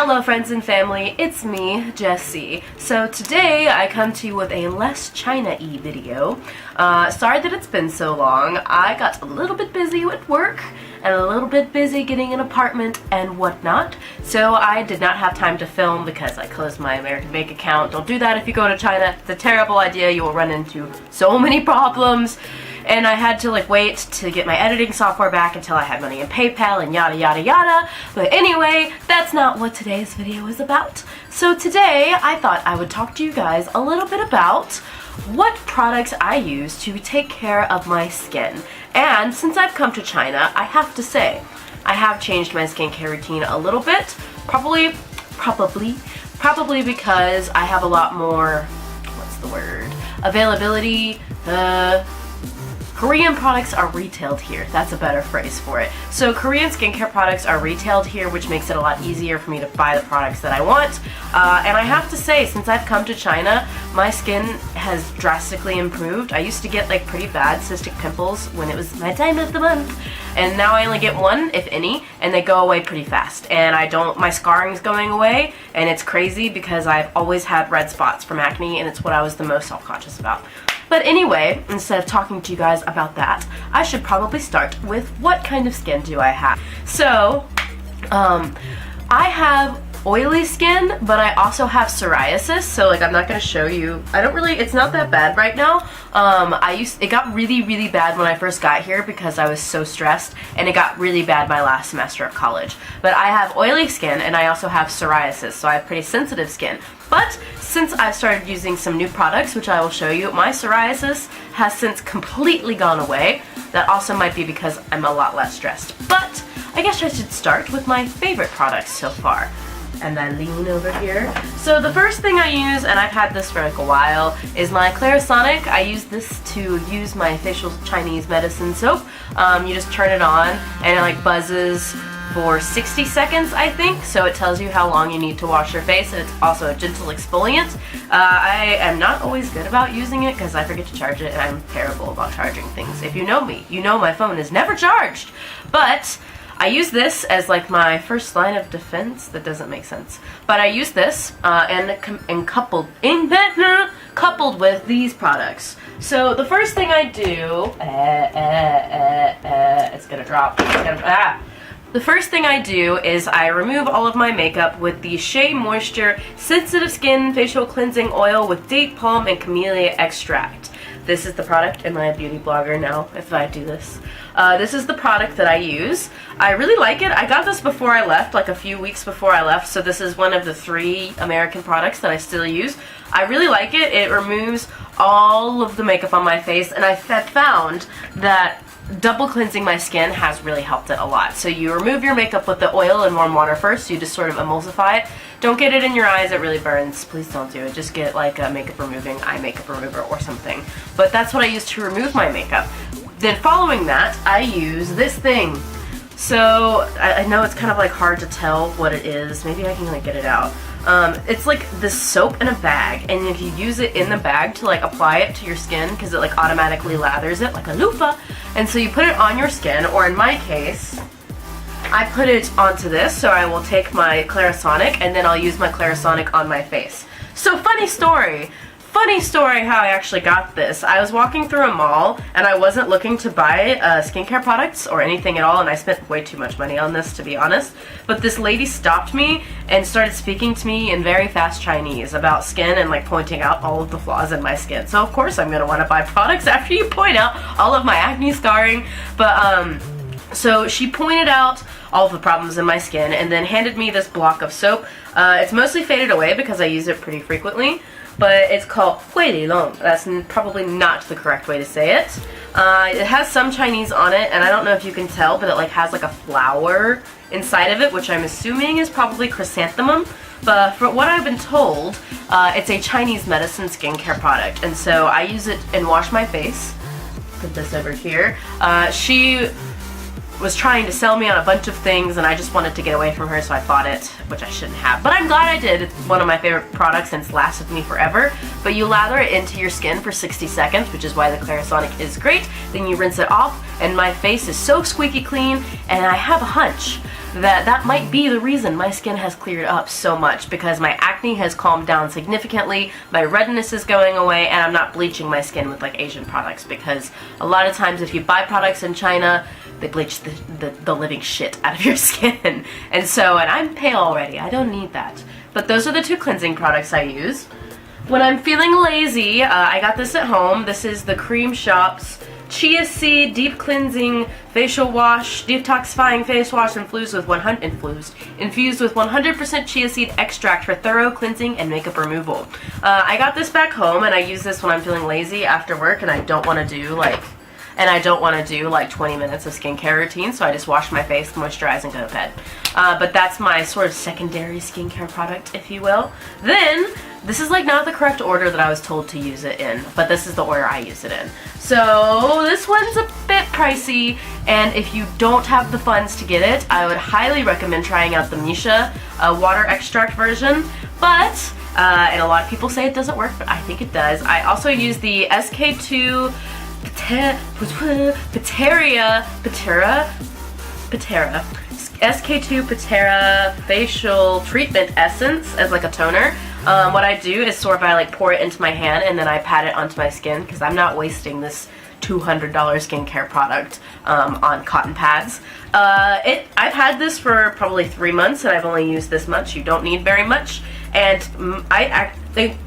Hello friends and family, it's me, Jessie. So today I come to you with a less China-y video. Sorry that it's been so long. I got a little bit busy with work and a little bit busy getting an apartment and whatnot. So I did not have time to film because I closed my American Bank account. Don't do that if you go to China. It's a terrible idea. You will run into so many problems. And I had to wait to get my editing software back until I had money in PayPal and yada yada yada. But anyway, that's not what today's video is about. So today I thought I would talk to you guys a little bit about what products I use to take care of my skin. And since I've come to China, I have to say, I have changed my skincare routine a little bit. Probably because I have a lot more, what's the word, availability. Korean products are retailed here. That's a better phrase for it. So Korean skincare products are retailed here, which makes it a lot easier for me to buy the products that I want. And I have to say, since I've come to China, my skin has drastically improved. I used to get pretty bad cystic pimples when it was my time of the month. And now I only get one, if any, and they go away pretty fast. And my scarring's going away, and it's crazy because I've always had red spots from acne, and it's what I was the most self-conscious about. But anyway, instead of talking to you guys about that, I should probably start with what kind of skin do I have. So, I have oily skin, but I also have psoriasis, so I'm not going to show you. It's not that bad right now. It got really bad when I first got here because I was so stressed, and it got really bad my last semester of college. But I have oily skin, and I also have psoriasis, so I have pretty sensitive skin. But since I've started using some new products, which I will show you, my psoriasis has since completely gone away. That also might be because I'm a lot less stressed. But I guess I should start with my favorite products so far. And I lean over here. So the first thing I use, and I've had this for a while, is my Clarisonic. I use this to use my facial Chinese medicine soap. You just turn it on and it buzzes for 60 seconds, I think, so it tells you how long you need to wash your face, and it's also a gentle exfoliant. I am not always good about using it because I forget to charge it, and I'm terrible about charging things. If you know me, you know my phone is never charged. But I use this as my first line of defense. That doesn't make sense. But I use this and coupled with these products. So the first thing I do, it's gonna drop. The first thing I do is I remove all of my makeup with the Shea Moisture Sensitive Skin Facial Cleansing Oil with Date Palm and Camellia Extract. This is the product. Am I a beauty blogger now if I do this? This is the product that I use. I really like it. I got this before I left, a few weeks before I left, so this is one of the 3 American products that I still use. I really like it. It removes all of the makeup on my face, and I have found that double cleansing my skin has really helped it a lot. So you remove your makeup with the oil and warm water first, so you just sort of emulsify it. Don't get it in your eyes, it really burns. Please don't do it. Just get a makeup removing eye makeup remover or something. But that's what I use to remove my makeup. Then following that, I use this thing. So I know it's kind of hard to tell what it is. Maybe I can get it out. It's this soap in a bag, and if you use it in the bag to apply it to your skin, because it automatically lathers it like a loofah, and so you put it on your skin, or in my case, I put it onto this, so I will take my Clarisonic, and then I'll use my Clarisonic on my face. So funny story how I actually got this. I was walking through a mall, and I wasn't looking to buy skincare products or anything at all, and I spent way too much money on this, to be honest. But this lady stopped me and started speaking to me in very fast Chinese about skin and pointing out all of the flaws in my skin. So of course I'm going to want to buy products after you point out all of my acne scarring. But so she pointed out all of the problems in my skin and then handed me this block of soap. It's mostly faded away because I use it pretty frequently. But it's called Hui Li Long. That's probably not the correct way to say it. It has some Chinese on it, and I don't know if you can tell, but it has a flower inside of it, which I'm assuming is probably chrysanthemum. But for what I've been told, it's a Chinese medicine skincare product, and so I use it and wash my face. Put this over here. She was trying to sell me on a bunch of things, and I just wanted to get away from her, so I bought it, which I shouldn't have. But I'm glad I did. It's one of my favorite products, and it's lasted me forever. But you lather it into your skin for 60 seconds, which is why the Clarisonic is great. Then you rinse it off, and my face is so squeaky clean, and I have a hunch that might be the reason my skin has cleared up so much, because my acne has calmed down significantly, my redness is going away, and I'm not bleaching my skin with like Asian products, because a lot of times if you buy products in China, they bleach the living shit out of your skin. And I'm pale already, I don't need that. But those are the two cleansing products I use. When I'm feeling lazy, I got this at home. This is the Cream Shop's Chia Seed Deep Cleansing Facial Wash, Detoxifying Face Wash infused with 100% chia seed extract for thorough cleansing and makeup removal. I got this back home, and I use this when I'm feeling lazy after work and I don't want to do like 20 minutes of skincare routine, so I just wash my face, moisturize, and go to bed. But that's my sort of secondary skincare product, if you will. Then, this is like not the correct order that I was told to use it in, but this is the order I use it in. So this one's a bit pricey, and if you don't have the funds to get it, I would highly recommend trying out the Misha water extract version. But, and a lot of people say it doesn't work, but I think it does. I also use the SK2 SK2 Patera Facial Treatment Essence as like a toner. What I do is sort of I like pour it into my hand and then I pat it onto my skin, because I'm not wasting this $200 skincare product on cotton pads. I've had this for probably 3 months and I've only used this much. You don't need very much. And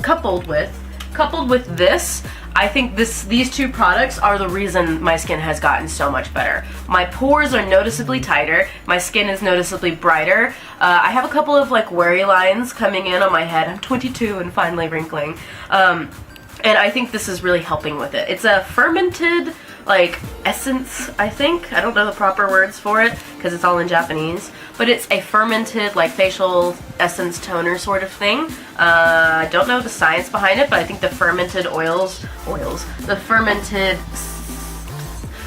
coupled with this, I think these two products are the reason my skin has gotten so much better. My pores are noticeably tighter, my skin is noticeably brighter. I have a couple of like worry lines coming in on my head. I'm 22 and finally wrinkling. And I think this is really helping with it. It's a fermented like essence, I think. I don't know the proper words for it because it's all in Japanese, but it's a fermented like facial essence toner sort of thing. I don't know the science behind it, but I think the fermented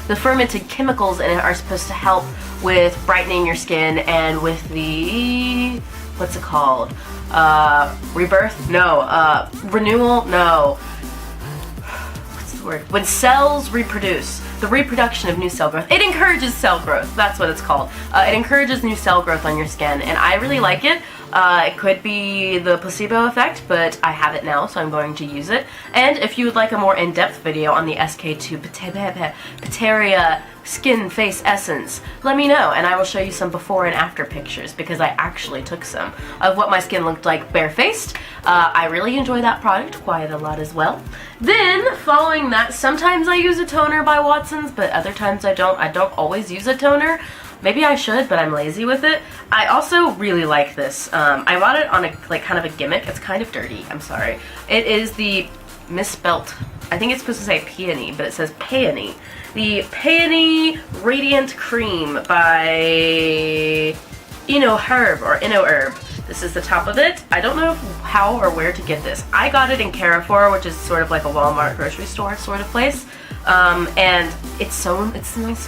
the fermented chemicals in it are supposed to help with brightening your skin and with the, what's it called? Rebirth? No. Renewal? No. When cells reproduce, the reproduction of new cell growth. It encourages cell growth. That's what it's called. It encourages new cell growth on your skin, and I really like it. It could be the placebo effect, but I have it now, so I'm going to use it. And if you would like a more in-depth video on the SK2 Patera Skin Face Essence, let me know, and I will show you some before and after pictures, because I actually took some of what my skin looked like barefaced. I really enjoy that product quite a lot as well. Then, following that, sometimes I use a toner by Watson's, but other times I don't. I don't always use a toner. Maybe I should, but I'm lazy with it. I also really like this. I bought it on a kind of a gimmick. It's kind of dirty. I'm sorry. It is the misspelt. I think it's supposed to say peony, but it says peony. The Peony Radiant Cream by InnoHerb. This is the top of it. I don't know how or where to get this. I got it in Carrefour, which is sort of like a Walmart grocery store sort of place. And it smells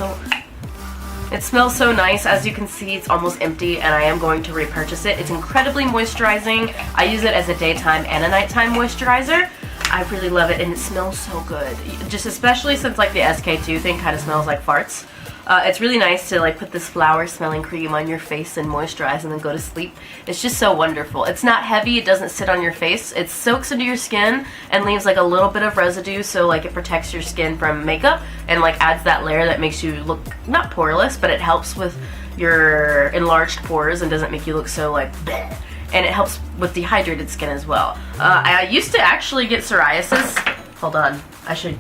so nice. As you can see, it's almost empty, and I am going to repurchase it. It's incredibly moisturizing. I use it as a daytime and a nighttime moisturizer. I really love it, and it smells so good. Just especially since like the SK2 thing kind of smells like farts. It's really nice to like put this flower smelling cream on your face and moisturize and then go to sleep. It's just so wonderful. It's not heavy, it doesn't sit on your face. It soaks into your skin and leaves like a little bit of residue, so like it protects your skin from makeup and like adds that layer that makes you look not poreless, but it helps with your enlarged pores and doesn't make you look so like bleh. And it helps with dehydrated skin as well. I used to actually get psoriasis. Hold on, I should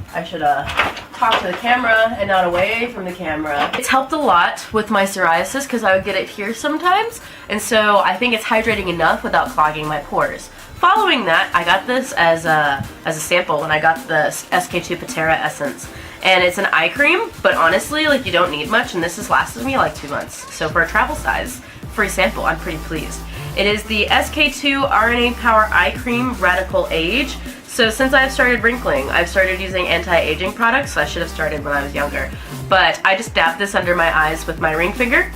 talk to the camera and not away from the camera. It's helped a lot with my psoriasis because I would get it here sometimes, and so I think it's hydrating enough without clogging my pores. Following that, I got this as a sample when I got the SK2 Patera Essence. And it's an eye cream, but honestly, like you don't need much, and this has lasted me like 2 months. So for a travel size, free sample, I'm pretty pleased. It is the SK2 RNA Power Eye Cream Radical Age. So since I've started wrinkling, I've started using anti-aging products. So I should have started when I was younger. But I just dab this under my eyes with my ring finger.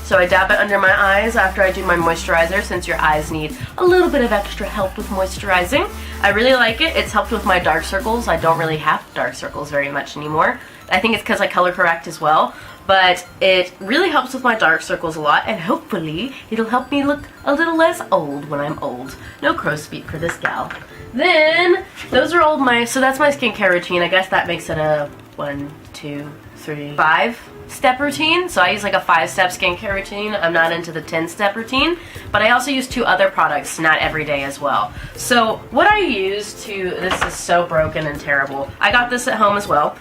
So I dab it under my eyes after I do my moisturizer, since your eyes need a little bit of extra help with moisturizing. I really like it. It's helped with my dark circles. I don't really have dark circles very much anymore. I think it's because I color correct as well. but it really helps with my dark circles a lot, and hopefully it'll help me look a little less old when I'm old. No crow's feet for this gal. Then, those are all so that's my skincare routine. I guess that makes it a 1, 2, 3, 5-step routine. So I use like a 5-step skincare routine. I'm not into the 10-step routine, but I also use 2 other products, not every day as well. So what I use this is so broken and terrible. I got this at home as well.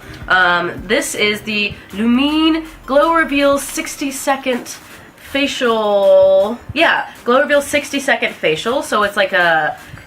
This is the Lumine Glow Reveal 60-second facial. Yeah, Glow Reveal 60-second facial. So it's like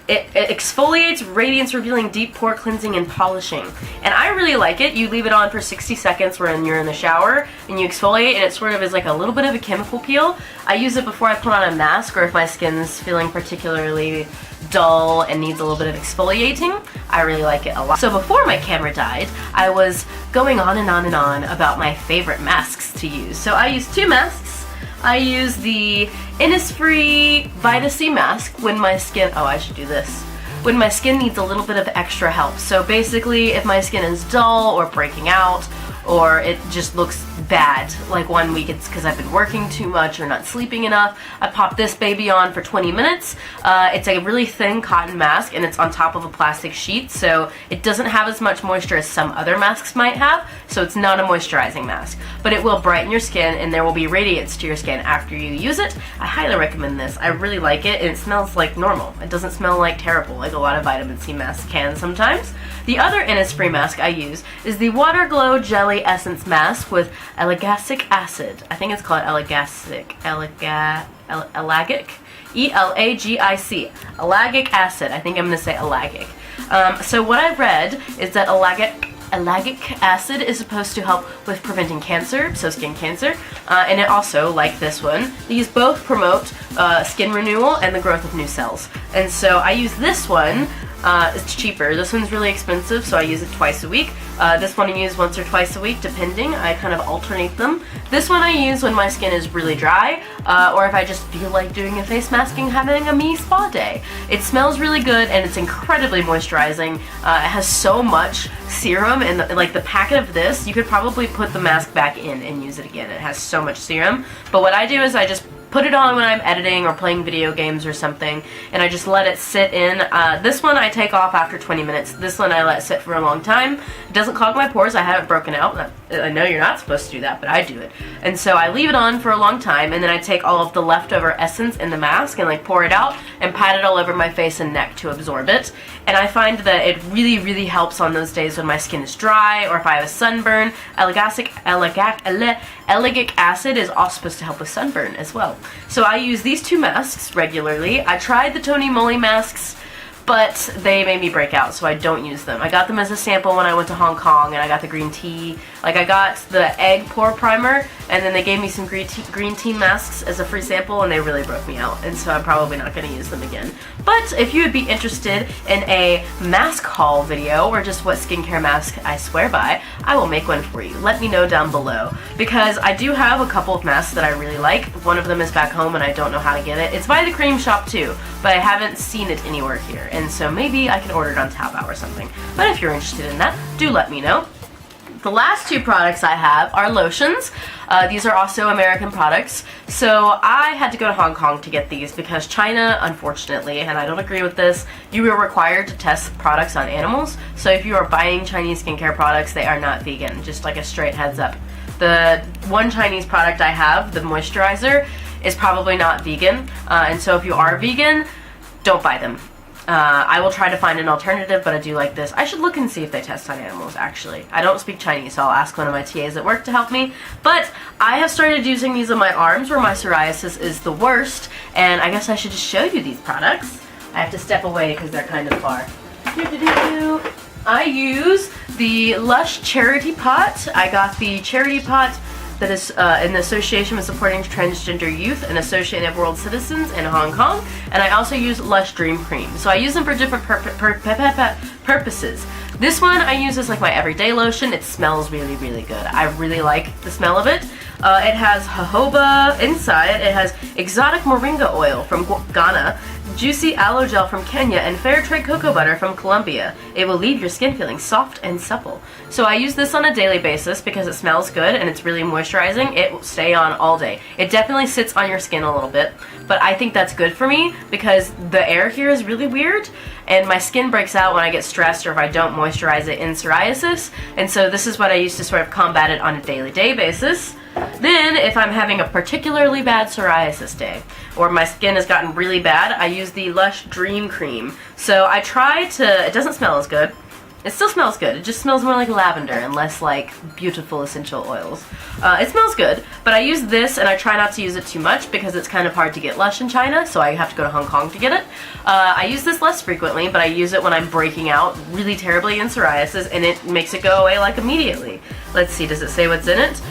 it exfoliates, radiance revealing, deep pore cleansing, and polishing. And I really like it. You leave it on for 60 seconds when you're in the shower and you exfoliate, and it sort of is like a little bit of a chemical peel. I use it before I put on a mask, or if my skin's feeling particularly dull and needs a little bit of exfoliating. I really like it a lot. So before my camera died, I was going on and on and on about my favorite masks to use. So I use 2 masks. I use the Innisfree Vita C mask when my skin, I should do this, when my skin needs a little bit of extra help. So basically, if my skin is dull or breaking out, or it just looks bad, like one week it's because I've been working too much or not sleeping enough, I pop this baby on for 20 minutes. It's a really thin cotton mask, and it's on top of a plastic sheet, so it doesn't have as much moisture as some other masks might have, so it's not a moisturizing mask. But it will brighten your skin, and there will be radiance to your skin after you use it. I highly recommend this. I really like it, and it smells like normal. It doesn't smell like terrible, like a lot of vitamin C masks can sometimes. The other Innisfree mask I use is the Water Glow Jelly Essence Mask with ellagic acid. I think it's called ellagic. E-L-A-G-I-C. Ellagic acid. I think I'm going to say ellagic. So what I've read is that ellagic acid is supposed to help with preventing cancer, so skin cancer, and it also, like this one, these both promote skin renewal and the growth of new cells. And so I use this one. It's cheaper. This one's really expensive, so I use it twice a week. This one I use once or twice a week, depending. I kind of alternate them. This one I use when my skin is really dry, or if I just feel like doing a face mask and having a mini spa day. It smells really good, and it's incredibly moisturizing. It has so much serum, and like the packet of this, you could probably put the mask back in and use it again. It has so much serum. But what I do is I just put it on when I'm editing or playing video games or something, and I just let it sit in. This one I take off after 20 minutes. This one I let sit for a long time. It doesn't clog my pores. I haven't broken out. I know you're not supposed to do that, but I do it. And so I leave it on for a long time, and then I take all of the leftover essence in the mask and like pour it out and pat it all over my face and neck to absorb it. And I find that it really, really helps on those days when my skin is dry or if I have a sunburn. Ellagic acid is also supposed to help with sunburn as well. So I use these 2 masks regularly. I tried the Tony Moly masks, but they made me break out, so I don't use them. I got them as a sample when I went to Hong Kong, and I got the green tea. Like, I got the egg pore primer, and then they gave me some green tea masks as a free sample, and they really broke me out, and so I'm probably not going to use them again. But if you would be interested in a mask haul video, or just what skincare mask I swear by, I will make one for you. Let me know down below, because I do have a couple of masks that I really like. One of them is back home, and I don't know how to get it. It's by the Cream Shop, too, but I haven't seen it anywhere here, and so maybe I can order it on Taobao or something. But if you're interested in that, do let me know. The last 2 products I have are lotions. These are also American products. So I had to go to Hong Kong to get these because China, unfortunately, and I don't agree with this, you are required to test products on animals. So if you are buying Chinese skincare products, they are not vegan, just like a straight heads up. The one Chinese product I have, the moisturizer, is probably not vegan. And so if you are vegan, don't buy them. I will try to find an alternative, but I do like this. I should look and see if they test on animals, actually. I don't speak Chinese, so I'll ask one of my TAs at work to help me. But I have started using these on my arms where my psoriasis is the worst, and I guess I should just show you these products. I have to step away because they're kind of far. I use the Lush Charity Pot. I got the Charity Pot that is in association with supporting transgender youth and associated world citizens in Hong Kong, and I also use Lush Dream Cream. So I use them for different purposes. This one I use as like my everyday lotion. It smells really, really good. I really like the smell of it. It has jojoba inside. It has exotic moringa oil from Ghana, juicy aloe gel from Kenya, and fair trade cocoa butter from Colombia. It will leave your skin feeling soft and supple. So I use this on a daily basis because it smells good and it's really moisturizing. It will stay on all day. It definitely sits on your skin a little bit, but I think that's good for me because the air here is really weird and my skin breaks out when I get stressed or if I don't moisturize it in psoriasis. And so this is what I use to sort of combat it on a daily basis. Then, if I'm having a particularly bad psoriasis day, or my skin has gotten really bad, I use the Lush Dream Cream. So I try to, it doesn't smell as good. It still smells good. It just smells more like lavender and less like beautiful essential oils. It smells good, but I use this and I try not to use it too much because it's kind of hard to get Lush in China, so I have to go to Hong Kong to get it. I use this less frequently, but I use it when I'm breaking out really terribly in psoriasis, and it makes it go away like immediately. Let's see, does it say what's in it?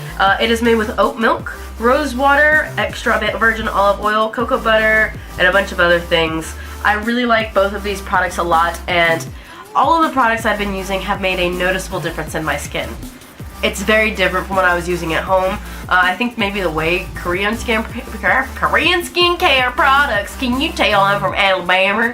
It is made with oat milk, rose water, extra virgin olive oil, cocoa butter, and a bunch of other things. I really like both of these products a lot, and all of the products I've been using have made a noticeable difference in my skin. It's very different from what I was using at home. I think maybe the way Korean skincare products, can you tell I'm from Alabama?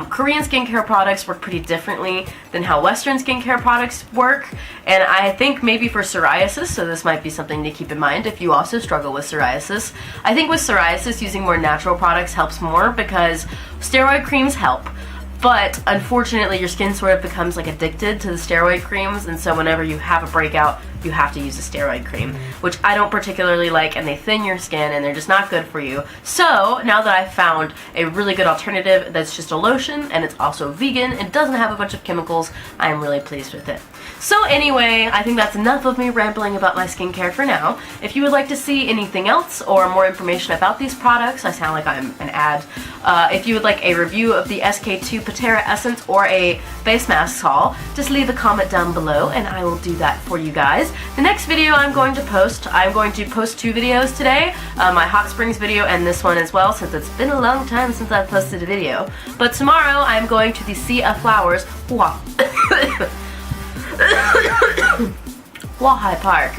Korean skincare products work pretty differently than how Western skincare products work. And I think maybe for psoriasis, so this might be something to keep in mind if you also struggle with psoriasis. I think with psoriasis, using more natural products helps more because steroid creams help. But unfortunately, your skin sort of becomes like addicted to the steroid creams, and so whenever you have a breakout, you have to use a steroid cream, which I don't particularly like, and they thin your skin and they're just not good for you. So now that I've found a really good alternative that's just a lotion and it's also vegan and doesn't have a bunch of chemicals, I am really pleased with it. So anyway, I think that's enough of me rambling about my skincare for now. If you would like to see anything else or more information about these products, I sound like I'm an ad. If you would like a review of the SK2 Patera Essence or a face mask haul, just leave a comment down below and I will do that for you guys. The next video I'm going to post two videos today, my Hot Springs video and this one as well, since it's been a long time since I've posted a video. But tomorrow I'm going to the Sea of Flowers, Huahai Park.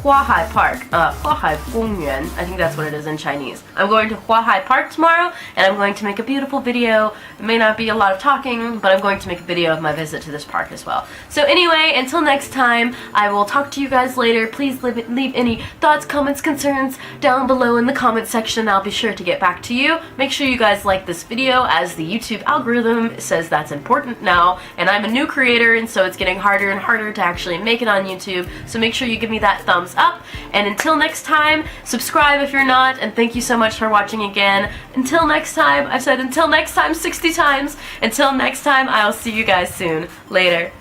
Huahai Park. Huahai Gongyuan. I think that's what it is in Chinese. I'm going to Huahai Park tomorrow, and I'm going to make a beautiful video. It may not be a lot of talking, but I'm going to make a video of my visit to this park as well. So anyway, until next time, I will talk to you guys later. Please leave any thoughts, comments, concerns down below in the comment section. I'll be sure to get back to you. Make sure you guys like this video, as the YouTube algorithm says that's important now, and I'm a new creator, and so it's getting harder and harder to actually make it on YouTube. So make sure you give me that thumbs up, and until next time, subscribe if you're not, and thank you so much for watching again. Until next time, I've said until next time 60 times. Until next time, I'll see you guys soon. Later.